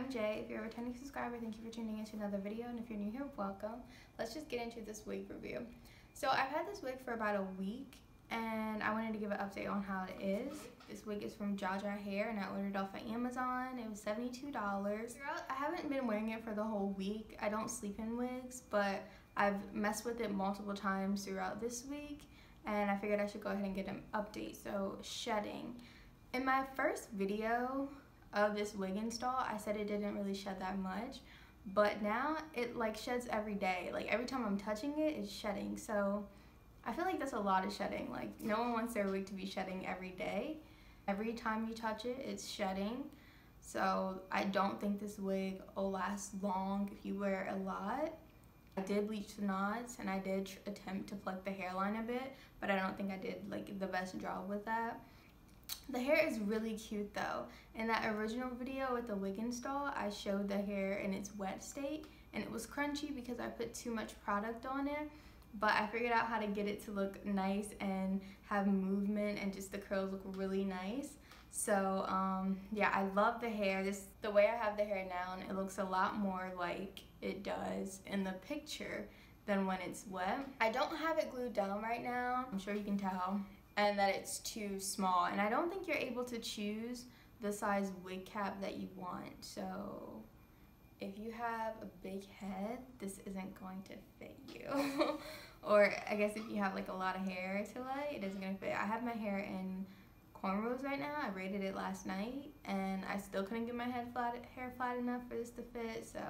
I'm Jay. If you're a returning subscriber, thank you for tuning into another video, and if you're new here, welcome. Let's just get into this wig review. So I've had this wig for about a week, and I wanted to give an update on how it is. This wig is from Jaja Hair, and I ordered it off of Amazon. It was $72. I haven't been wearing it for the whole week. I don't sleep in wigs, but I've messed with it multiple times throughout this week, and I figured I should go ahead and get an update. So shedding. In my first video of this wig install, I said it didn't really shed that much, but now it like sheds every day. Like every time I'm touching it, it's shedding. So I feel like that's a lot of shedding. Like no one wants their wig to be shedding every day. Every time you touch it, it's shedding. So I don't think this wig will last long if you wear it a lot. I did bleach the knots, and I did attempt to pluck the hairline a bit, but I don't think I did like the best job with that. The hair is really cute though. In that original video with the wig install, I showed the hair in its wet state, and it was crunchy because I put too much product on it, but I figured out how to get it to look nice and have movement, and just the curls look really nice. So yeah, I love the hair. The way I have the hair now, and it looks a lot more like it does in the picture than when it's wet. I don't have it glued down right now, I'm sure you can tell, and that it's too small, and I don't think you're able to choose the size wig cap that you want. So if you have a big head, this isn't going to fit you. Or I guess if you have like a lot of hair to lay, it isn't gonna fit. I have my hair in cornrows right now. I braided it last night, and I still couldn't get my hair flat enough for this to fit, so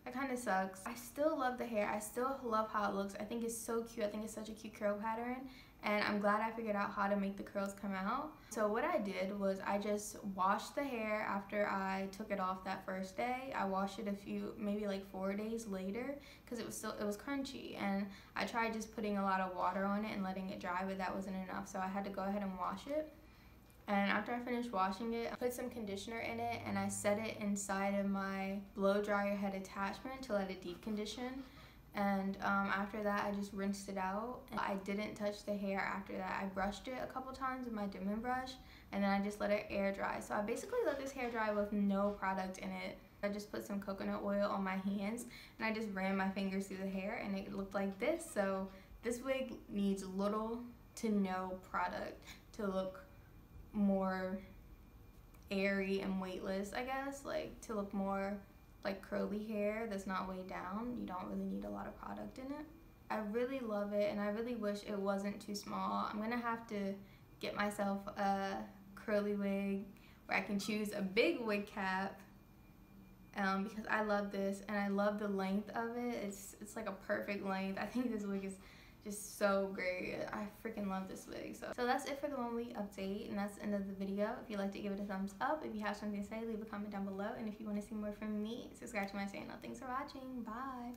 that kind of sucks. I still love the hair. I still love how it looks. I think it's so cute. I think it's such a cute curl pattern, and I'm glad I figured out how to make the curls come out. So what I did was I just washed the hair after I took it off that first day. I washed it maybe like 4 days later, because it was crunchy, and I tried just putting a lot of water on it and letting it dry, but that wasn't enough, so I had to go ahead and wash it. And after I finished washing it, I put some conditioner in it, and I set it inside of my blow dryer head attachment to let it deep condition. And after that, I just rinsed it out. And I didn't touch the hair after that. I brushed it a couple times with my Diamond brush, and then I just let it air dry. So I basically let this hair dry with no product in it. I just put some coconut oil on my hands, and I just ran my fingers through the hair, and it looked like this. So this wig needs little to no product to look more airy and weightless, I guess, like to look more like curly hair that's not weighed down. You don't really need a lot of product in it. I really love it, and I really wish it wasn't too small. I'm gonna have to get myself a curly wig where I can choose a big wig cap, because I love this, and I love the length of it. It's like a perfect length. I think this wig is just so great. I freaking love this wig. So that's it for the 1 week update, and that's the end of the video. If you liked it, give it a thumbs up. If you have something to say, leave a comment down below, and if you want to see more from me, subscribe to my channel. Thanks for watching. Bye.